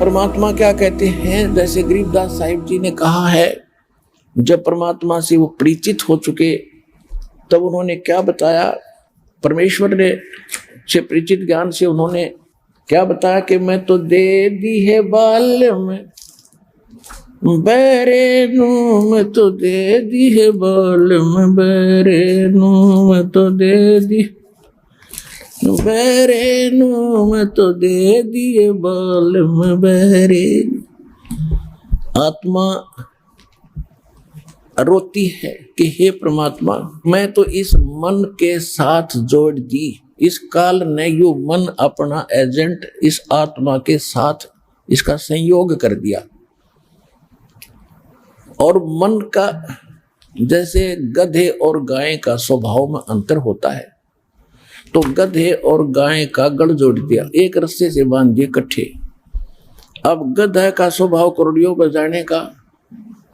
परमात्मा क्या कहते हैं, जैसे गरीबदास साहिब जी ने कहा है, जब परमात्मा से वो परिचित हो चुके तब उन्होंने क्या बताया, परमेश्वर ने से परिचित ज्ञान से उन्होंने क्या बताया कि मैं तो दे दी है बाल में बैरे नू, मैं तो दे दी है बाल में बैरे नू, मैं तो दे दी बैरे नू, मैं तो दे दिए बाल में बैरे। आत्मा रोती है कि हे परमात्मा, मैं तो इस मन के साथ जोड़ दी, इस काल ने यो मन अपना एजेंट इस आत्मा के साथ इसका संयोग कर दिया। और मन का जैसे गधे और गाय का स्वभाव में अंतर होता है, तो गधे और गाय का गढ़ जोड़ दिया, एक रस्से से बांध दिए इकट्ठे। अब गधा का स्वभाव करोड़ियों पर जाने का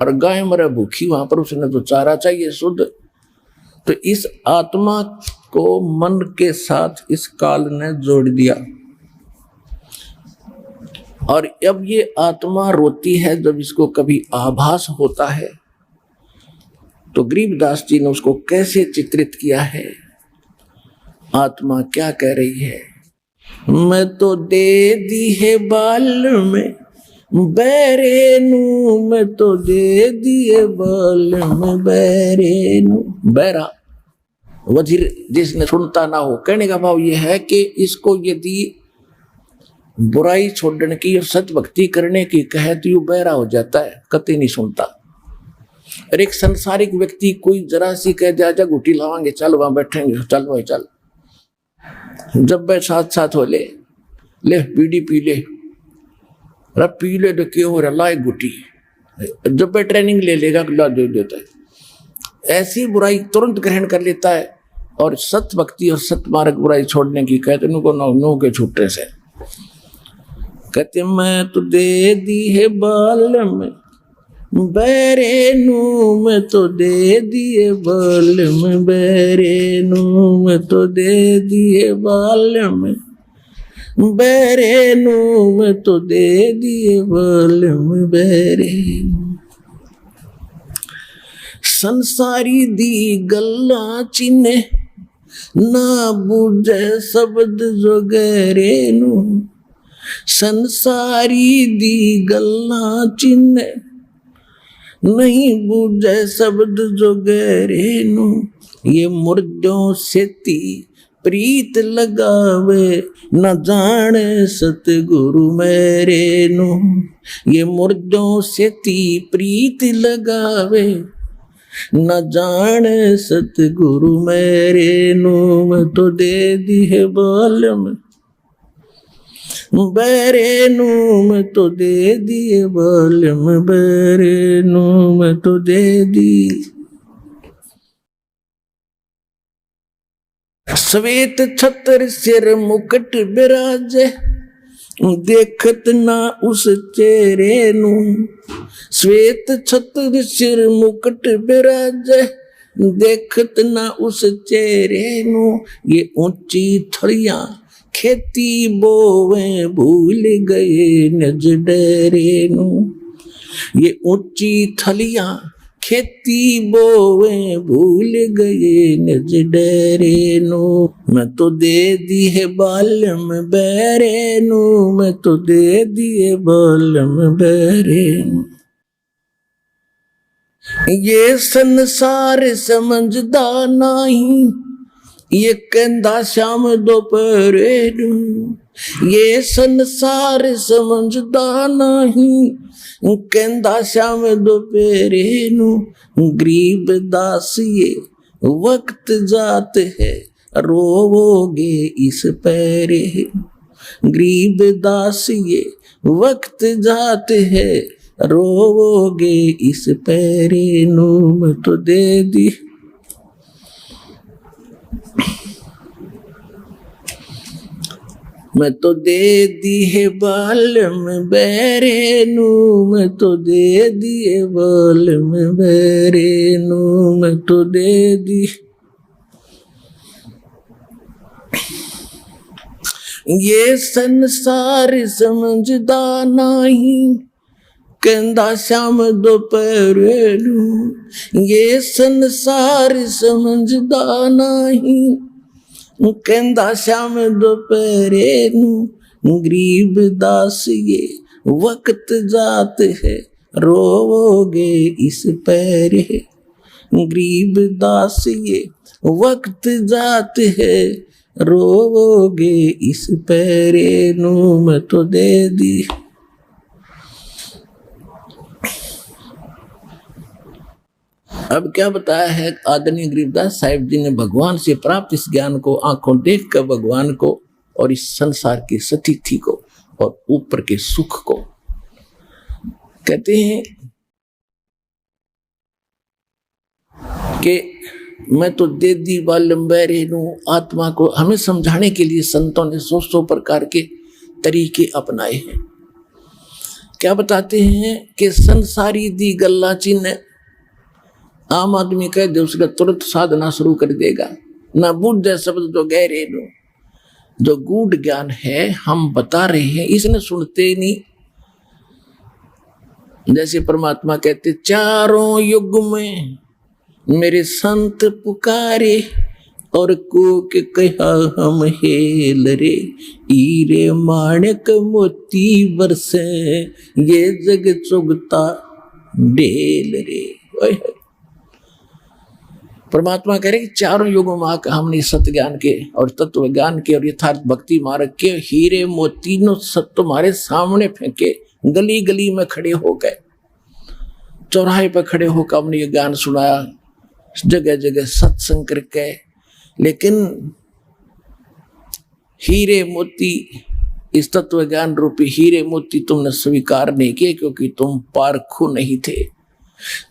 और गाय मरे भूखी, वहां पर उसने तो चारा चाहिए शुद्ध। तो इस आत्मा को मन के साथ इस काल ने जोड़ दिया। और अब ये आत्मा रोती है जब इसको कभी आभास होता है। तो गरीबदास जी ने उसको कैसे चित्रित किया है, आत्मा क्या कह रही है, मैं तो दे दी है बाल में बैरे नू, मैं तो दे दिए बाल में बैरे नू। बैरा वजीर जिसने सुनता ना हो, कहने का भाव यह है कि इसको यदि बुराई छोड़ने की और सत भक्ति करने की कहे तो यू बहरा हो जाता है, कतई नहीं सुनता। और एक संसारिक व्यक्ति कोई जरा सी कह दे आजा घुटी लावांगे, चल वहां बैठेंगे, चल भाई चल, जब वे साथ साथ हो ले बीड़ी पी ले, पी ले तो क्यों हो रहा, ला एक घुटी, जब वे ट्रेनिंग ले लेगा ला दे देता है। ऐसी बुराई तुरंत ग्रहण कर लेता है। और सत भक्ति और सत मार्ग बुराई छोड़ने की कहते नुको नो के छूटे से कहते मैं तो दे दी है बाल में बैरे नू, मैं तो दे दिए बाल में बैरे नू, मैं तो दे दिए बाल में बैरे नू, मैं तो दे दिए बाल में बैरे नू। संसारी दी गल्ला चिन्हे ना बूझे शब्द जो गहरे नू, संसारी दी गल्ला चिन्हे नहीं बूझे शब्द जो गहरे नू, ये मुर्दों से ती प्रीत लगावे न जाने सतगुरु मेरे नू, ये मुर्दों से ती प्रीत लगावे न जाने सतगुरु मेरे नू, मैं तो दे दी है बाल में बैरे नू, मैं तो दे दिए बाल में बैरे नू, मैं तो दे दी। श्वेत छत्र सिर मुकुट बिराजे देखत ना उस चेहरे नू, श्वेत छत्र सिर मुकुट बिराजे देखत ना उस चेहरे नू, ये ऊंची थड़ियां खेती बोवे भूल गए निज डेरे नू, ये ऊंची थलियां खेती बोवे भूल गए निज डेरे नू, मैं तो दे दी है बाल में बैरे नू, मैं तो दे दिए बाल में बैरे नू। ये संसार समझदा नहीं, ये कहंदा शाम दोपहरे नू, ये संसार समझदा नहीं, कहंदा शाम दोपहरे नू, गरीब दास ये वक्त जात है रोवोगे इस पैरे, गरीब दास ये वक्त जात है रोवोगे इस पैरे नू, मैं तो दे दी मैं तो दे दी है बाल में बैरे नू, मैं तो दे दिए बाल में बैरे नू, मैं तो दे दी। ये संसार समझदा नहीं, कहंदा श्याम दोपहरे नू। ये संसार समझदा नहीं, कहंदा श्याम दोपहरे नू। गरीब दास ये वक्त जात है, रोवोगे इस पैरे। गरीब दास ये वक्त जात है, रोवोगे इस पैरे नू। मैं तो दे दी। अब क्या बताया है आदरणीय गरीबदास साहिब जी ने भगवान से प्राप्त इस ज्ञान को, आंखों देख कर भगवान को और इस संसार की सतीथि को और ऊपर के सुख को। कहते हैं कि मैं तो दे दी बालम बैरे नू। आत्मा को हमें समझाने के लिए संतों ने सौ प्रकार के तरीके अपनाए हैं। क्या बताते हैं कि संसारी दी गल्ला चिन्ह आम आदमी कह दे उसका तुरंत साधना शुरू कर देगा। ना बुद्ध शब्द जो गहरे नो, जो गूढ़ ज्ञान है हम बता रहे हैं, इसने सुनते ही नहीं। जैसे परमात्मा कहते चारों युग में मेरे संत पुकारे, और को के कहा हम हेल रे। हीरे माणक मोती बरसे, ये जग चुगता ढेल रे। परमात्मा कह रहे कि चारों युगों में आकर हमने सत्य ज्ञान के और तत्व ज्ञान के और यथार्थ भक्ति मार्ग के हीरे मोती नो सत्य तुम्हारे सामने फेंके। गली गली में खड़े हो गए, चौराहे पर खड़े होकर हमने ये ज्ञान सुनाया, जगह जगह सत्संग करके। लेकिन हीरे मोती, इस तत्व ज्ञान रूपी हीरे मोती तुमने स्वीकार नहीं किए, क्योंकि तुम पारखू नहीं थे।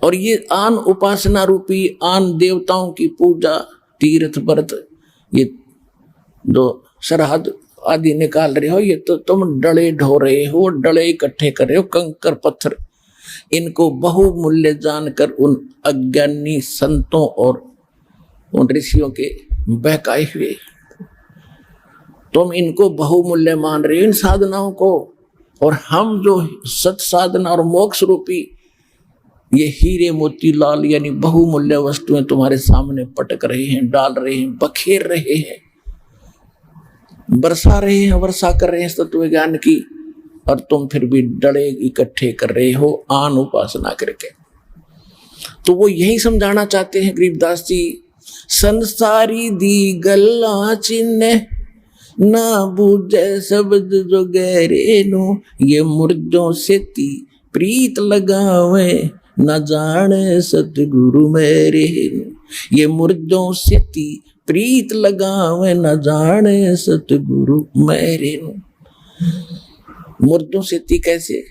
और ये आन उपासना रूपी आन देवताओं की पूजा, तीर्थ व्रत, ये जो सरहद आदि निकाल रहे हो, ये तो तुम डले ढो रहे हो, डले इकट्ठे कर रहे हो, कंकर पत्थर। इनको बहुमूल्य जानकर उन अज्ञानी संतों और उन ऋषियों के बहकाए हुए तुम इनको बहुमूल्य मान रहे हो, इन साधनाओं को। और हम जो सत साधना और मोक्ष रूपी ये हीरे मोती लाल यानी बहुमूल्य वस्तुएं तुम्हारे सामने पटक रहे हैं, डाल रहे हैं, बखेर रहे हैं, बरसा रहे हैं, वर्षा कर रहे हैं तत्व ज्ञान की, और तुम फिर भी डले इकट्ठे कर रहे हो आन उपासना करके। तो वो यही समझाना चाहते हैं गरीबदास जी, संसारी दी गल्ला चिन्ह ना बूझे शब्द जो गहरे नो। ये मुर्दों से ती प्रीत लगावे, न जाने सतगुरु मेरे। ये मुर्दों से ती प्रीत लगावे, न जाने सतगुरु मेरे। मुर्दों से ती कैसे?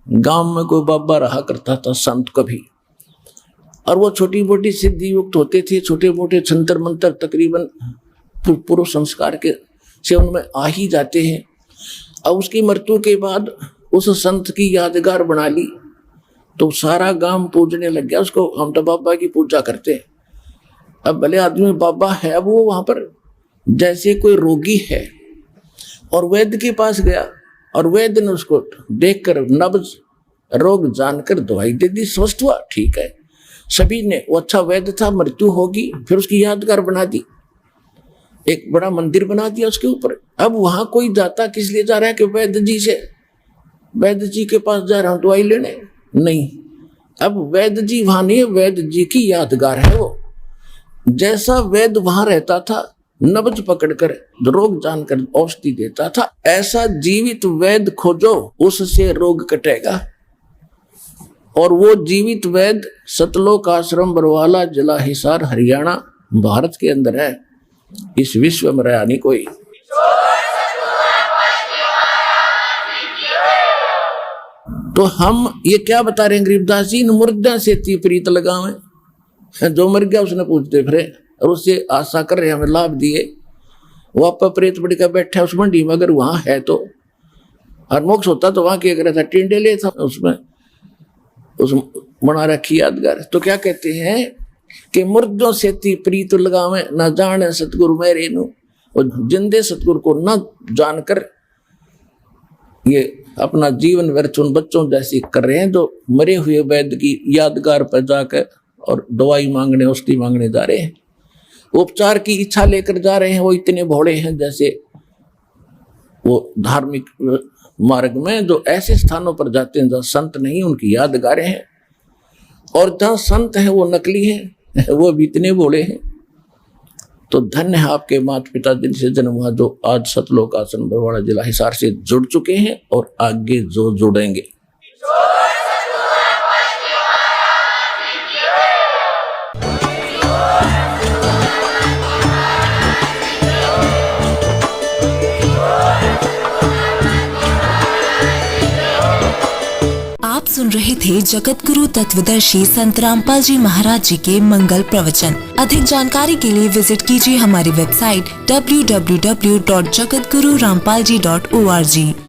गांव में कोई बाबा रहा करता था संत कभी, और वो छोटी मोटी सिद्धि युक्त होते थे, छोटे मोटे छंतर मंत्र तकरीबन पूर्व संस्कार के से उनमें आ ही जाते हैं। अब उसकी मृत्यु के बाद उस संत की यादगार बना ली, तो सारा गांव पूजने लग गया उसको। हम तो बाबा की पूजा करते हैं। अब भले आदमी बाबा है, अब वो वहां पर जैसे कोई रोगी है और वैद्य के पास गया, और वैद्य ने उसको देखकर नब्ज रोग जानकर दवाई दे दी, स्वस्थ हुआ, ठीक है। सभी ने, वो अच्छा वैद्य था, मृत्यु होगी, फिर उसकी यादगार बना दी, एक बड़ा मंदिर बना दिया उसके ऊपर। अब वहां कोई जाता किस लिए जा रहा है कि वैद्य जी से, वैद्य जी के पास जा रहा हूं दवाई लेने, नहीं। अब वैद्य जी वहां नहीं, वैद्य जी की यादगार है वो। जैसा वैद्य वहां रहता था, नब्ज पकड़कर रोग जानकर औषधि देता था, ऐसा जीवित वैद्य खोजो, उससे रोग कटेगा। और वो जीवित वैद्य सतलोक आश्रम बरवाला, जिला हिसार, हरियाणा, भारत के अंदर है। इस विश्व में रहा नहीं कोई। तो हम ये क्या बता रहे हैं गरीबदास जी, मुर्दा से ती प्रीत लगावे। जो मर गया उसने पूछते फिरे, और उससे आशा कर रहे हमें लाभ दिए। वो आप प्रेत बड़ी का बैठा उस मंडी में, अगर वहां है तो, और मोक्ष होता तो वहां क्या करे था, टिंडे ले था उसमें, उस बना रखी यादगार। तो क्या कहते हैं कि मुर्दों से ती प्रीत लगावे, न जाने सतगुरु मेरे नु। और जिंदे सतगुरु को न जानकर ये अपना जीवन व्यर्थ उन बच्चों जैसी कर रहे हैं जो मरे हुए वैद्य की यादगार पर जाकर और दवाई मांगने औषधि मांगने जा रहे हैं, उपचार की इच्छा लेकर जा रहे हैं। वो इतने भोले हैं जैसे वो धार्मिक मार्ग में जो ऐसे स्थानों पर जाते हैं जहाँ संत नहीं, उनकी यादगारें हैं, और जहाँ संत है वो नकली है, वो भी इतने भोले हैं। तो धन्य है आपके माता पिता जिनसे जन्म हुआ, जो आज सतलोक आश्रम बरवाड़ा जिला हिसार से जुड़ चुके हैं और आगे जो जुड़ेंगे। आप सुन रहे थे जगत गुरु तत्वदर्शी संत रामपाल जी महाराज जी के मंगल प्रवचन। अधिक जानकारी के लिए विजिट कीजिए हमारी वेबसाइट www.jagatgururampalji.org।